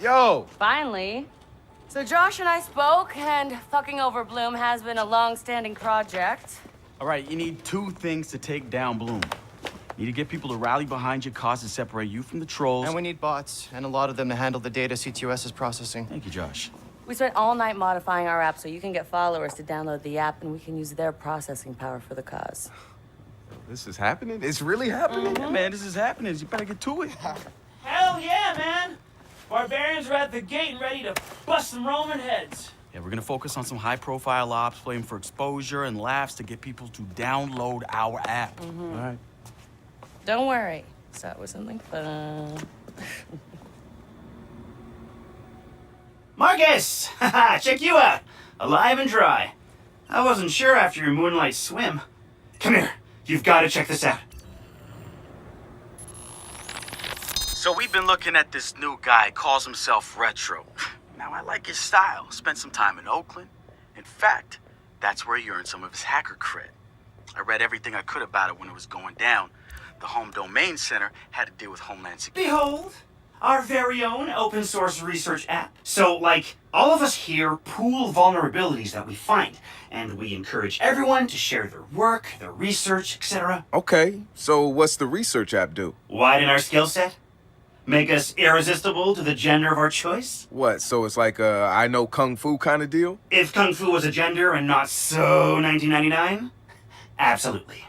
Yo! Finally. So Josh and I spoke, and fucking over Bloom has been a long-standing project. All right, you need two things to take down Bloom. You need to get people to rally behind your cause and separate you from the trolls. And we need bots, and a lot of them to handle the data CTOS is processing. Thank you, Josh. We spent all night modifying our app so you can get followers to download the app, and we can use their processing power for the cause. This is happening? It's really happening? Yeah, man, this is happening. You better get to it. Hell yeah, man! Barbarians are at the gate and ready to bust some Roman heads. Yeah, we're gonna focus on some high-profile ops, playing for exposure and laughs to get people to download our app. All right. Don't worry. Start with something fun. Marcus! Haha, check you out. Alive and dry. I wasn't sure after your moonlight swim. Come here. You've got to check this out. So we've been looking at this new guy, calls himself Retro. Now, I like his style. Spent some time in Oakland. In fact, that's where he earned some of his hacker cred. I read everything I could about it when it was going down. The Home Domain Center had to deal with Homeland Security. Behold, our very own open source research app. So, like, all of us here pool vulnerabilities that we find, and we encourage everyone to share their work, their research, etc. Okay, so what's the research app do? Widen our skill set? Make us irresistible to the gender of our choice? What, so it's like a I know Kung Fu kind of deal? If Kung Fu was a gender and not so 1999? Absolutely.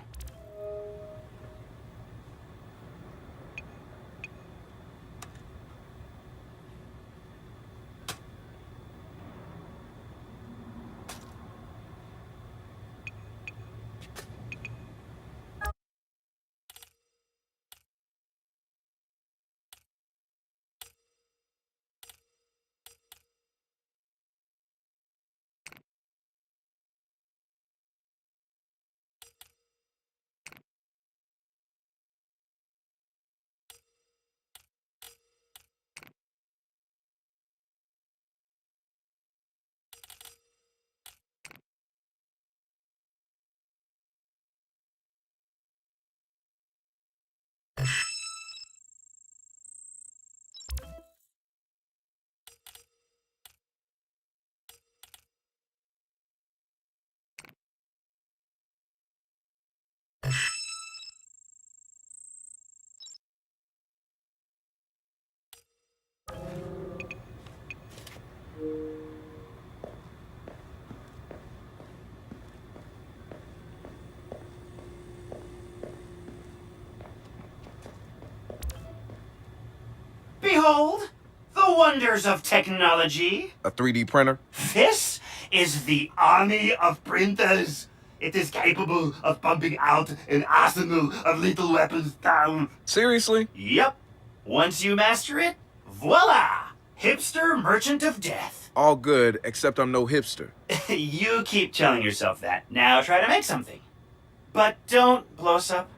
Behold, the wonders of technology. A 3D printer? This is the army of printers. It is capable of pumping out an arsenal of lethal weapons down. Seriously? Yep. Once you master it, voila! Hipster merchant of death. All good, except I'm no hipster. You keep telling yourself that. Now try to make something. But don't blow us up.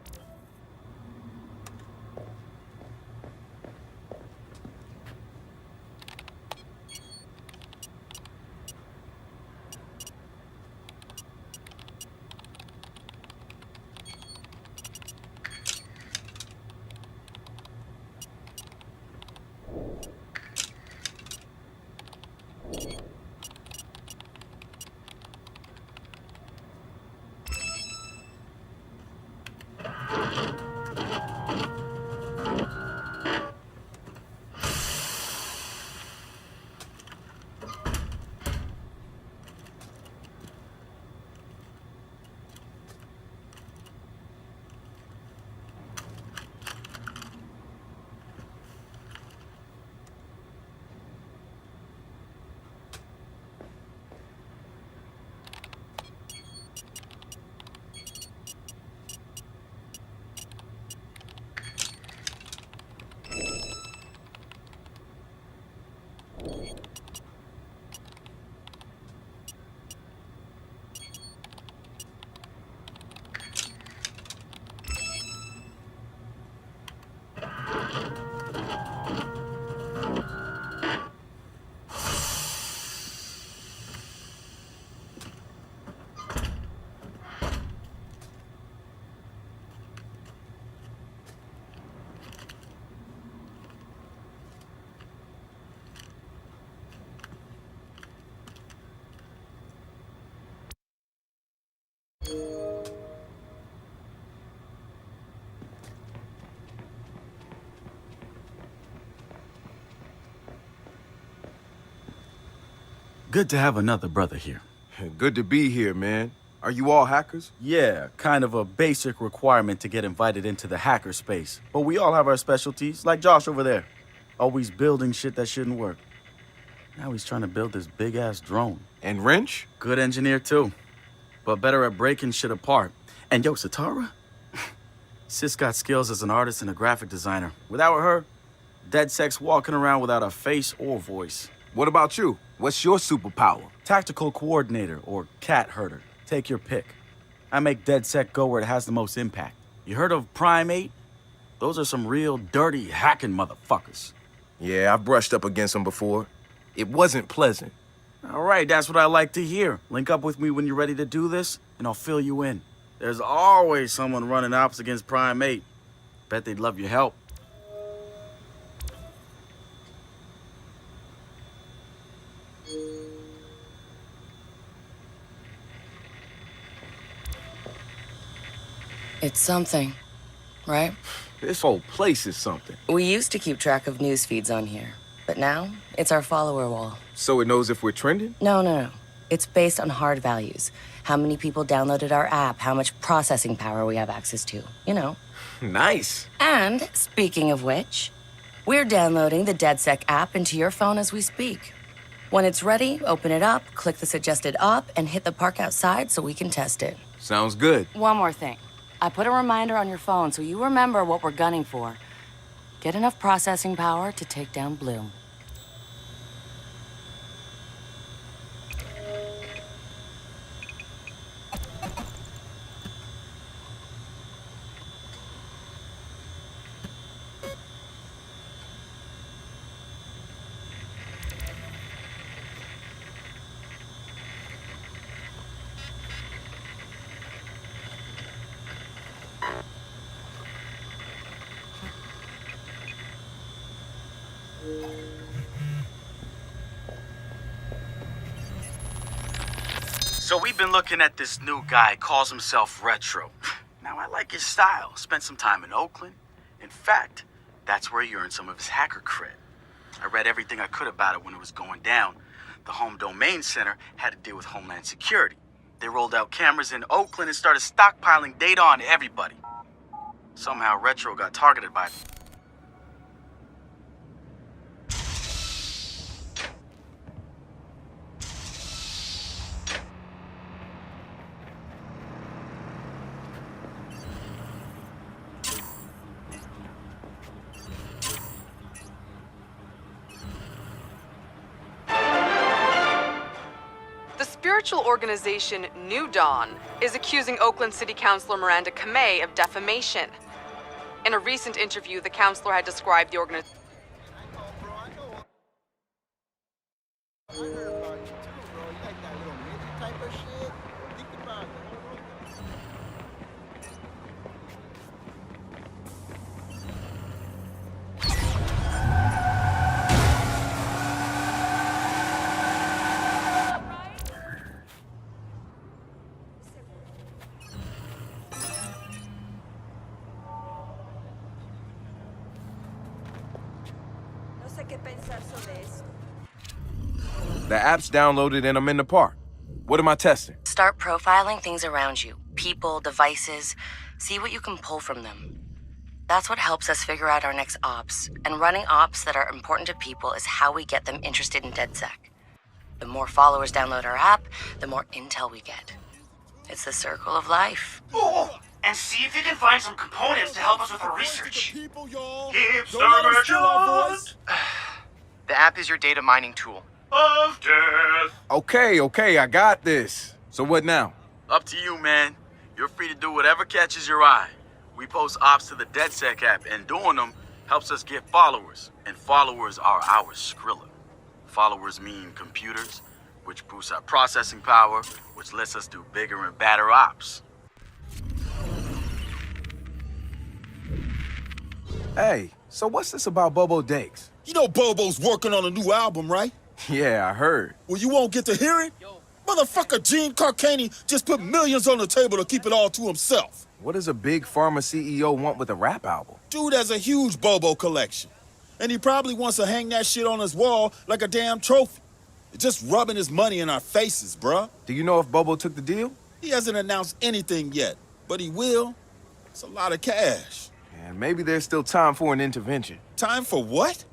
good to have another brother here. Good to be here, man. Are you all hackers? Yeah, kind of a basic requirement to get invited into the hacker space. But we all have our specialties, like Josh over there. Always building shit that shouldn't work. Now he's trying to build this big-ass drone. And Wrench? Good engineer, too. But better at breaking shit apart. And yo, Satara? Sis got skills as an artist and a graphic designer. Without her, DeadSec's walking around without a face or voice. What about you? What's your superpower? Tactical coordinator or cat herder. Take your pick. I make DeadSec go where it has the most impact. You heard of Prime 8? Those are some real dirty hacking motherfuckers. Yeah, I've brushed up against them before. It wasn't pleasant. All right, that's what I like to hear. Link up with me when you're ready to do this, and I'll fill you in. There's always someone running ops against Prime 8. Bet they'd love your help. It's something, right? This whole place is something. We used to keep track of news feeds on here, but now it's our follower wall. So it knows if we're trending? No. It's based on hard values. How many people downloaded our app, how much processing power we have access to, you know. Nice. And speaking of which, we're downloading the DeadSec app into your phone as we speak. When it's ready, open it up, click the suggested op, and hit the park outside so we can test it. Sounds good. One more thing. I put a reminder on your phone so you remember what we're gunning for. Get enough processing power to take down Bloom. So we've been looking at this new guy, calls himself Retro. Now I like his style. Spent some time in Oakland. In fact, that's where he earned some of his hacker cred. I read everything I could about it when it was going down. The Home Domain Center had to deal with Homeland Security. They rolled out cameras in Oakland and started stockpiling data on everybody. Somehow Retro got targeted by them. Spiritual organization New Dawn is accusing Oakland City Councilor Miranda Kamei of defamation. In a recent interview, the councilor had described the organization. The app's downloaded and I'm in the park. What am I testing? Start profiling things around you. People, devices. See what you can pull from them. That's what helps us figure out our next ops. And running ops that are important to people is how we get them interested in DeadSec. The more followers download our app, the more intel we get. It's the circle of life. Oh, and see if you can find some components to help us with our research. The app is your data mining tool. Of death. Okay, I got this. So what now? Up to you, man. You're free to do whatever catches your eye. We post ops to the DeadSec app, and doing them helps us get followers. And followers are our Skrilla. Followers mean computers, which boosts our processing power, which lets us do bigger and badder ops. Hey, so what's this about Bobo Dakes? You know Bobo's working on a new album, right? Yeah, I heard. Well, you won't get to hear it? Motherfucker Gene Carcani just put millions on the table to keep it all to himself. What does a big pharma CEO want with a rap album? Dude has a huge Bobo collection. And he probably wants to hang that shit on his wall like a damn trophy. Just rubbing his money in our faces, bruh. Do you know if Bobo took the deal? He hasn't announced anything yet, but he will. It's a lot of cash. And maybe there's still time for an intervention. Time for what?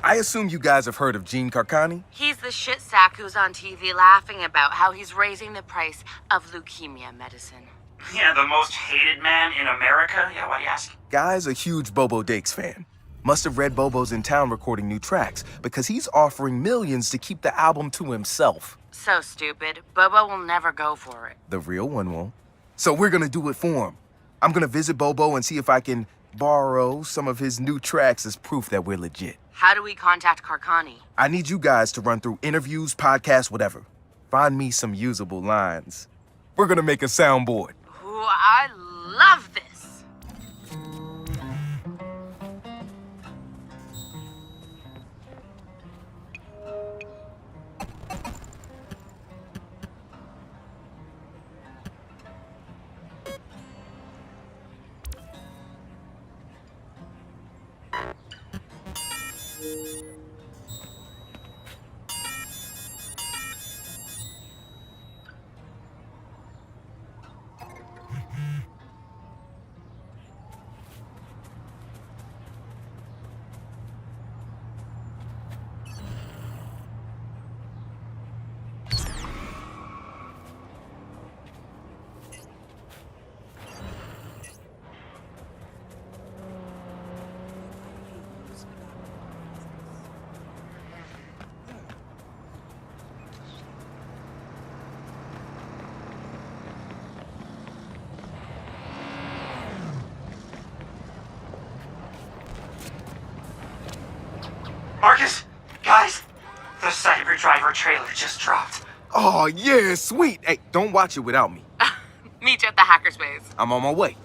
I assume you guys have heard of Gene Carcani? He's the shit sack who's on TV laughing about how he's raising the price of leukemia medicine. Yeah, the most hated man in America? Yeah, why do you ask? Guy's a huge Bobo Dakes fan. Must have read Bobo's in town recording new tracks because he's offering millions to keep the album to himself. So stupid. Bobo will never go for it. The real one won't. So we're gonna do it for him. I'm gonna visit Bobo and see if I can borrow some of his new tracks as proof that we're legit. How do we contact Carcani? I need you guys to run through interviews, podcasts, whatever. Find me some usable lines. We're gonna make a soundboard. Ooh, I love this. Marcus, guys, the Cyber trailer just dropped. Oh, yeah, sweet. Hey, don't watch it without me. Meet you at the hackerspace. I'm on my way.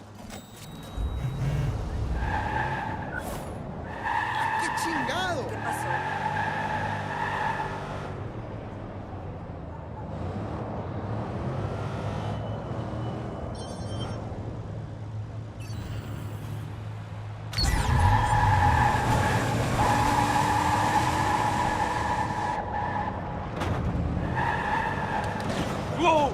Whoa!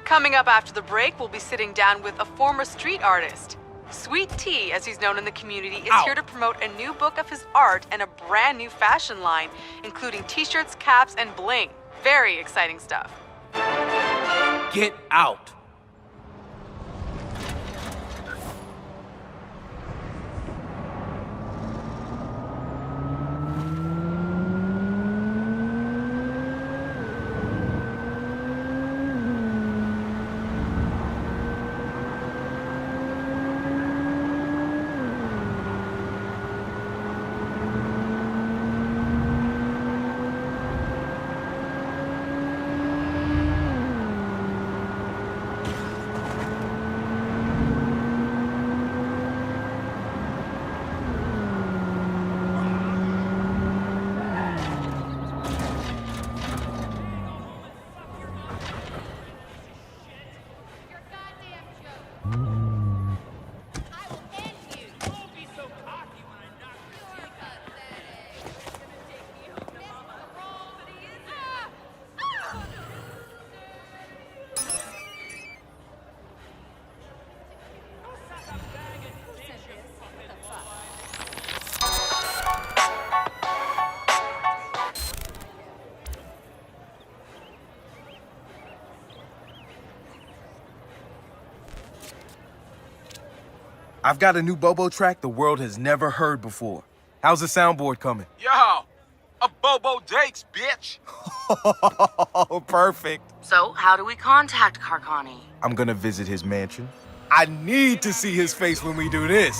Coming up after the break, we'll be sitting down with a former street artist. Sweet Tea, as he's known in the community, is here to promote a new book of his art and a brand new fashion line, including t-shirts, caps, and bling. Very exciting stuff. Get out! I've got a new Bobo track the world has never heard before. How's the soundboard coming? Yo, a Bobo Dakes, bitch. Oh, perfect. So, how do we contact Carcani? I'm gonna visit his mansion. I need to see his face when we do this.